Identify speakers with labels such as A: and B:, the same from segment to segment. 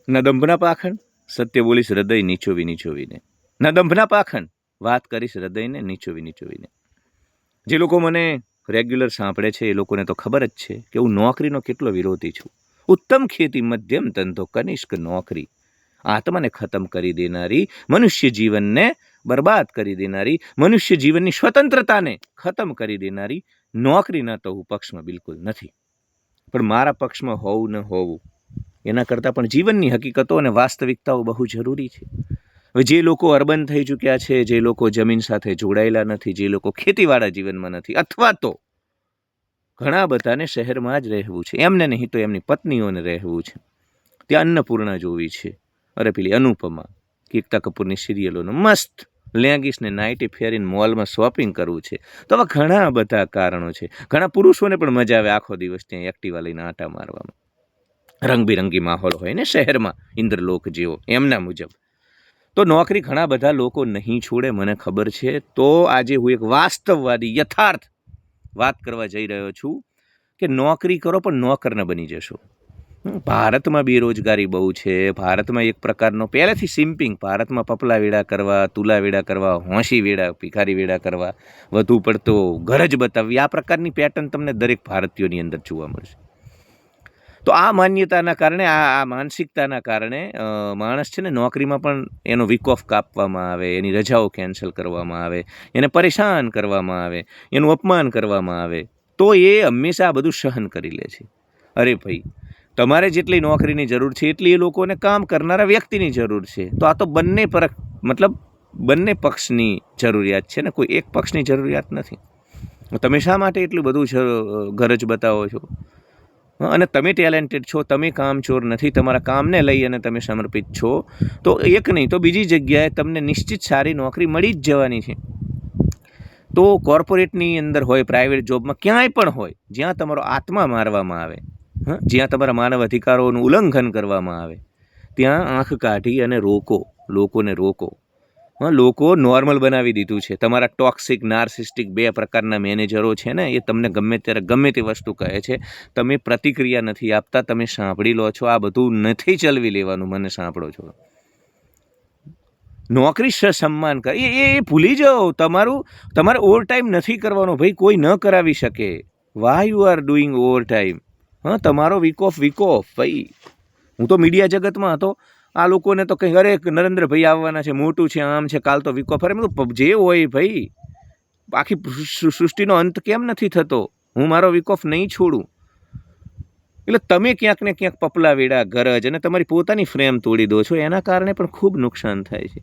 A: ન દંભના પાખંડ, સત્ય બોલીશ હૃદય નીચોવી નીચોવીને. ન દંભના પાખંડ, વાત કરીશ હૃદયને નીચોવી નીચોવીને. જે લોકો મને રેગ્યુલર સાંભળે છે એ લોકોને તો ખબર જ છે કે હું નોકરીનો કેટલો વિરોધી છું. ઉત્તમ ખેતી, મધ્યમ ધંધો, કનિષ્ક નોકરી, આત્માને ખતમ કરી દેનારી, મનુષ્ય જીવનને બરબાદ કરી દેનારી, મનુષ્ય જીવનની સ્વતંત્રતાને ખતમ કરી દેનારી નોકરીના તો હું પક્ષમાં બિલકુલ નથી. પણ મારા પક્ષમાં હોવું ન હોવું એના કરતાં પણ જીવનની હકીકતો અને વાસ્તવિકતાઓ બહુ જરૂરી છે. હવે જે લોકો અર્બન થઈ ચૂક્યા છે, જે લોકો જમીન સાથે જોડાયેલા નથી, જે લોકો ખેતીવાળા જીવનમાં નથી, અથવા તો ઘણા બધાને શહેરમાં જ રહેવું છે, એમને નહીં તો એમની પત્નીઓને રહેવું છે, ત્યાં અન્નપૂર્ણા જોવી છે, અરે પેલી અનુપમા, કીર્તા કપૂરની સિરિયલોનો મસ્ત લેગીસને નાઇટી ફેરીને મોલમાં શોપિંગ કરવું છે. તો આવા ઘણા બધા કારણો છે. ઘણા પુરુષોને પણ મજા આવે આખો દિવસ ત્યાં એક્ટિવા લઈને આંટા મારવામાં. રંગબેરંગી માહોલ હોય ને શહેરમાં, ઇન્દ્રલોક જેવો, એમના મુજબ. તો નોકરી ઘણા બધા લોકો નહીં છોડે, મને ખબર છે. તો આજે હું એક વાસ્તવવાદી યથાર્થ વાત કરવા જઈ રહ્યો છું કે નોકરી કરો પણ નોકર ન બની જશો. ભારતમાં બેરોજગારી બહુ છે. ભારતમાં એક પ્રકારનો પહેલેથી સિમ્પિંગ, ભારતમાં પપલા વેડા કરવા, તુલા વેડા કરવા, હોંશી વેડા, ભિખારી વેડા કરવા, વધુ પડતો ગરજ બતાવવી, આ પ્રકારની પેટર્ન તમને દરેક ભારતીયોની અંદર જોવા મળશે. તો આ માન્યતાના કારણે, આ માનસિકતાના કારણે માણસ છે ને નોકરીમાં પણ એનો વીક ઓફ કાપવામાં આવે, એની રજાઓ કેન્સલ કરવામાં આવે, એને પરેશાન કરવામાં આવે, એનું અપમાન કરવામાં આવે, તો એ હંમેશા આ બધું સહન કરી લે છે. અરે ભાઈ, તમારે જેટલી નોકરીની જરૂર છે એટલી એ લોકોને કામ કરનારા વ્યક્તિની જરૂર છે. તો આ તો બંને બંને પક્ષની જરૂરિયાત છે ને, કોઈ એક પક્ષની જરૂરિયાત નથી. તમે શા માટે એટલું બધું ગરજ બતાવો છો? અને તમે ટેલેન્ટેડ છો, તમે કામચોર નથી, તમારા કામને લઈ અને તમે સમર્પિત છો, તો એક નહીં તો બીજી જગ્યાએ તમને નિશ્ચિત સારી નોકરી મળી જ જવાની છે. તો કોર્પોરેટની અંદર હોય, પ્રાઇવેટ જોબમાં, ક્યાંય પણ હોય, જ્યાં તમારો આત્મા મારવામાં આવે, જ્યાં તમારા માનવ અધિકારોનું ઉલ્લંઘન કરવામાં આવે, ત્યાં આંખ કાઢી અને રોકો, લોકોને રોકો. લોકો નોર્મલ બનાવી દીધું છે. તમારા ટોક્સિક, નાર્સિસ્ટિક 2 પ્રકારના મેનેજરો છે ને, એ તમને ગમે ત્યારે ગમે તે વસ્તુ કહે છે, તમે પ્રતિક્રિયા નથી આપતા, તમે સાંભળી લો છો. આ બધું નથી ચલવી લેવાનું. મને સાંભળો છો, નોકરી સન્માન કર, એ ભૂલી જાઓ. તમારે ઓવર ટાઈમ નથી કરવાનો ભાઈ, કોઈ ન કરાવી શકે. Why you are doing overtime? તમારો વીક ઓફ ભાઈ. હું તો મીડિયા જગતમાં હતો, આ લોકોને તો કંઈ અરે નરેન્દ્રભાઈ આવવાના છે, મોટું છે, આમ છે, કાલ તો વીક ઓફ. અરે જે હોય ભાઈ, આખી સૃષ્ટિનો અંત કેમ નથી થતો? હું મારો વીક ઓફ નહીં છોડું. એટલે તમે ક્યાંક ને ક્યાંક પપલા વેડા, ગરજ અને તમારી પોતાની ફ્રેમ તોડી દો છો. એના કારણે પણ ખૂબ નુકસાન થાય છે.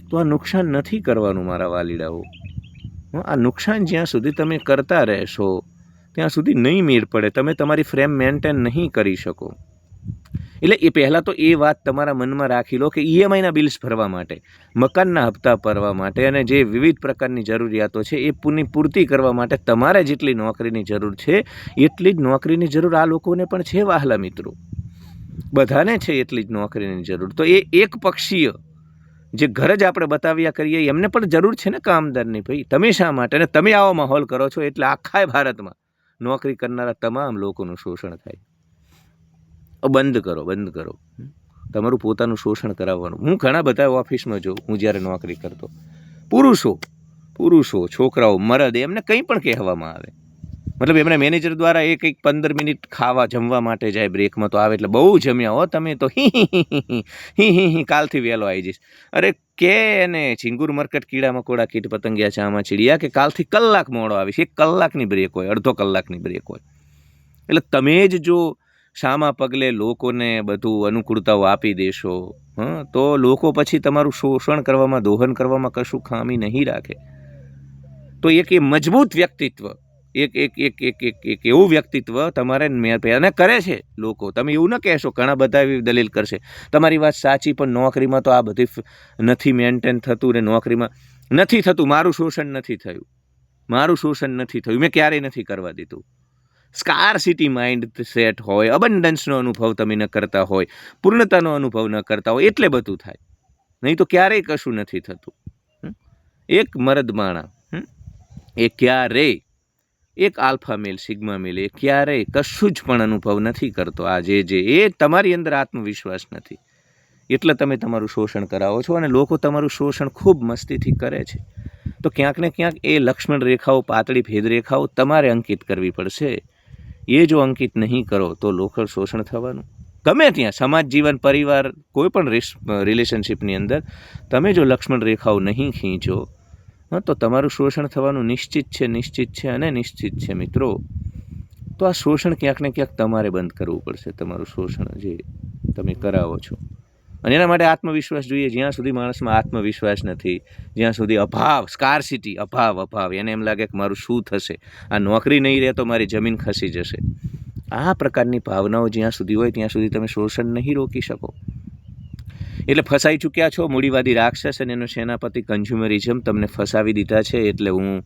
A: તો આ નુકસાન નથી કરવાનું મારા વાલીડાઓ. આ નુકસાન જ્યાં સુધી તમે કરતા રહેશો ત્યાં સુધી નહીં મેળ પડે. તમે તમારી ફ્રેમ મેન્ટેન નહીં કરી શકો. એટલે એ પહેલાં તો એ વાત તમારા મનમાં રાખી લો કે ઈએમઆઈના બિલ્સ ભરવા માટે, મકાનના હપ્તા ભરવા માટે અને જે વિવિધ પ્રકારની જરૂરિયાતો છે એ પૂર્તિ કરવા માટે તમારે જેટલી નોકરીની જરૂર છે એટલી જ નોકરીની જરૂર આ લોકોને પણ છે. વહાલા મિત્રો, બધાને છે એટલી જ નોકરીની જરૂર. તો એ એક પક્ષીય જે ઘર જ આપણે બતાવ્યા કરીએ એમને પણ જરૂર છે ને કામદારની. ભાઈ તમે શા માટે? અને તમે આવો માહોલ કરો છો એટલે આખા ભારતમાં નોકરી કરનારા તમામ લોકોનું શોષણ થાય. બંધ કરો તમારું પોતાનું શોષણ કરાવવાનું. હું ઘણા બધા ઓફિસમાં જોઉં, હું જ્યારે નોકરી કરતો, પુરુષો, છોકરાઓ, મરદ, એમને કંઈ પણ કહેવામાં આવે, મતલબ એમના મેનેજર દ્વારા એ કંઈક 15 મિનિટ જમવા માટે જાય બ્રેકમાં, તો આવે એટલે બહુ જમ્યા હો તમે તો, હી કાલથી વહેલો આવી જઈશ. અરે કે એને ચીંગુર મરકટ, કીડા મકોડા, કીટ પતંગિયા, ચામા ચીડિયા કે કાલથી કલાક મોડો આવીશ. 1 કલાકની બ્રેક હોય, અડધો કલાકની બ્રેક હોય. એટલે તમે જ જો શામાં પગલે લોકોને બધું અનુકૂળતાઓ આપી દેશો, તો લોકો પછી તમારું શોષણ કરવામાં, દોહન કરવામાં કશું ખામી નહીં રાખે. તો એક એ મજબૂત વ્યક્તિત્વ, એક એવું વ્યક્તિત્વ તમારે પહેલાં કરે છે લોકો. તમે એવું ન કહેશો, ઘણા બધા એવી દલીલ કરશે, તમારી વાત સાચી, પણ નોકરીમાં તો આ બધી નથી મેન્ટેન થતું ને નોકરીમાં નથી થતું. મારું શોષણ નથી થયું, મેં ક્યારેય નથી કરવા દીધું. સ્કારસિટી માઇન્ડ સેટ હોય, અબન્ડન્સનો અનુભવ તમે ન કરતા હોય, પૂર્ણતાનો અનુભવ ન કરતા હોય, એટલે બધું થાય. નહીં તો ક્યારેય કશું નથી થતું. એક મરદ માણા એ ક્યારેય એક આલ્ફા મેલ સિગ્મા મેલ એ ક્યારેય કશું જ પણ અનુભવ નથી કરતો. આ જે એ તમારી અંદર આત્મવિશ્વાસ નથી, એટલે તમે તમારું શોષણ કરાવો છો અને લોકો તમારું શોષણ ખૂબ મસ્તીથી કરે છે. તો ક્યાંક ને ક્યાંક એ લક્ષ્મણ રેખાઓ, પાતળી ભેદરેખાઓ તમારે અંકિત કરવી પડશે. એ જો અંકિત નહીં કરો તો લોકલ શોષણ થવાનું. ગમે ત્યાં સમાજ જીવન, પરિવાર, કોઈ પણ રિલેશનશિપની અંદર તમે જો લક્ષ્મણ રેખાઓ નહીં ખીંચો તો તમારું શોષણ થવાનું નિશ્ચિત છે અને નિશ્ચિત છે મિત્રો. તો આ શોષણ ક્યાંક ને ક્યાંક તમારે બંધ કરવું પડશે, તમારું શોષણ જે તમે કરાવો છો. અને એના માટે આત્મવિશ્વાસ જોઈએ. જ્યાં સુધી માણસમાં આત્મવિશ્વાસ નથી, જ્યાં સુધી અભાવ, સ્કાર્સિટી, અભાવ, એને એમ લાગે કે મારું શું થશે, આ નોકરી નહીં રહે તો મારી જમીન ખસી જશે, આ પ્રકારની ભાવનાઓ જ્યાં સુધી હોય ત્યાં સુધી તમે શોષણ નહીં રોકી શકો. એટલે ફસાઈ ચૂક્યા છો. મૂડીવાદી રાક્ષસ અને એનો સેનાપતિ કન્ઝ્યુમરિઝમ તમને ફસાવી દીધા છે. એટલે હું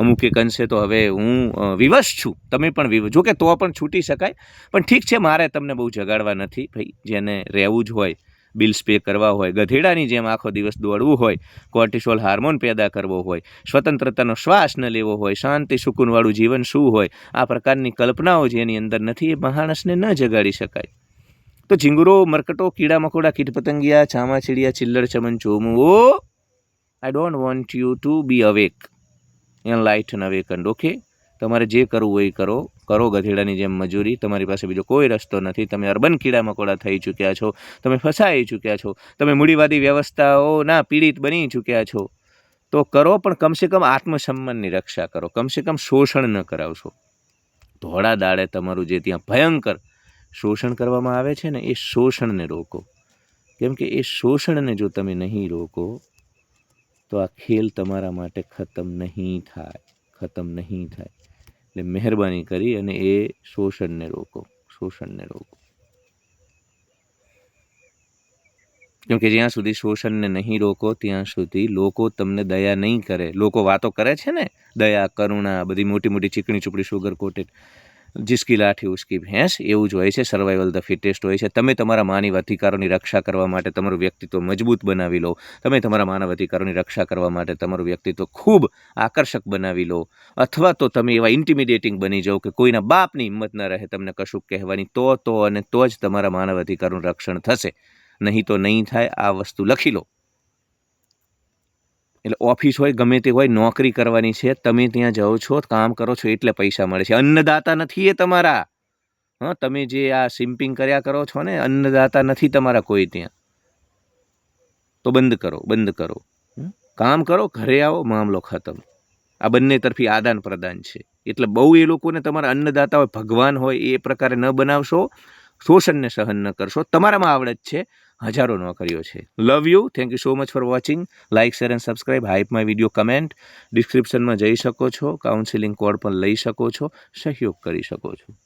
A: અમુક એક અંશે તો હવે હું વિવશ છું, તમે પણ વિવશ. જો કે તો પણ છૂટી શકાય, પણ ઠીક છે, મારે તમને બહુ જગાડવા નથી ભાઈ. જેને રહેવું જ હોય, બિલ્સ પે કરવા હોય, ગધેડાની જેમ આખો દિવસ દોડવું હોય, કોર્ટિસોલ હાર્મોન પેદા કરવો હોય, સ્વતંત્રતાનો શ્વાસ ન લેવો હોય, શાંતિ સુકૂનવાળું જીવન શું હોય, આ પ્રકારની કલ્પનાઓ જેની અંદર નથી એ માણસને ન જગાડી શકાય. તો ઝીંગુરો, મરકટો, કીડા મકોડા, કીટ પતંગિયા, ચામાચીડિયા, ચિલ્લર ચમન ચોમુઓ, I don't want you to be awake, enlighten, awakened. Okay, તમારે જે કરવું હોય કરો ગધેડાની જેમ મજૂરી. તમારી પાસે બીજો કોઈ રસ્તો નથી. તમે અર્બન કીડા મકોડા થઈ ચૂક્યા છો, તમે ફસાઈ ચૂક્યા છો, તમે મૂડીવાદી વ્યવસ્થાઓના પીડિત બની ચૂક્યા છો. તો કરો, પણ કમસે કમ આત્મસન્માનની રક્ષા કરો, કમસે કમ શોષણ ન કરાવશો. ધોળા દાડે તમારું જે ત્યાં ભયંકર શોષણ કરવામાં આવે છે ને, એ શોષણને રોકો. કેમ કે એ શોષણને જો તમે નહીં રોકો તો આ ખેલ તમારા માટે ખતમ નહીં થાય. એટલે મહેરબાની કરી અને એ શોષણને રોકો. કેમ કે જ્યાં સુધી શોષણને નહીં રોકો ત્યાં સુધી લોકો તમને દયા નહીં કરે. લોકો વાતો કરે છે ને, દયા, કરુણા, બધી મોટી મોટી ચીકણી ચૂપડી સુગર કોટેડ, જિસકી લાઠી ઉસકી ભેંસ, એવું જ હોય છે. સર્વાઈવલ ધ ફિટેસ્ટ હોય છે. તમે તમારા માનવ અધિકારોની રક્ષા કરવા માટે તમારું વ્યક્તિત્વ મજબૂત બનાવી લો. તમે તમારા માનવ અધિકારોની રક્ષા કરવા માટે તમારું વ્યક્તિત્વ ખૂબ આકર્ષક બનાવી લો. અથવા તો તમે એવા ઇન્ટિમિડેટિંગ બની જાઓ કે કોઈના બાપની હિંમત ન રહે તમને કશુંક કહેવાની. તો જ તમારા માનવ અધિકારનું રક્ષણ થશે. નહીં તો નહીં થાય. આ વસ્તુ લખી લો. એટલે ઓફિસ હોય, ગમે તે હોય, નોકરી કરવાની છે, તમે ત્યાં જાઓ છો, કામ કરો છો એટલે પૈસા મળે છે. અન્નદાતા નથી એ તમારા. તમે જે આ સિમ્પિંગ કર્યા કરો છો ને, અન્નદાતા નથી તમારા કોઈ ત્યાં. તો બંધ કરો. કામ કરો, ઘરે આવો, મામલો ખતમ. આ બંને તરફી આદાન પ્રદાન છે. એટલે બહુ એ લોકોને તમારા અન્નદાતા હોય, ભગવાન હોય, એ પ્રકારે ન બનાવશો. શોષણને સહન ન કરશો. તમારામાં આવડત છે, હજારો નોકરીઓ છે. Love you. Thank you so much for watching. Like, share and subscribe. Hype my video, comment. ડિસ્ક્રિપ્શનમાં જઈ શકો છો. કાઉન્સિલિંગ કોડ પણ લઈ શકો છો. સહયોગ કરી શકો છો.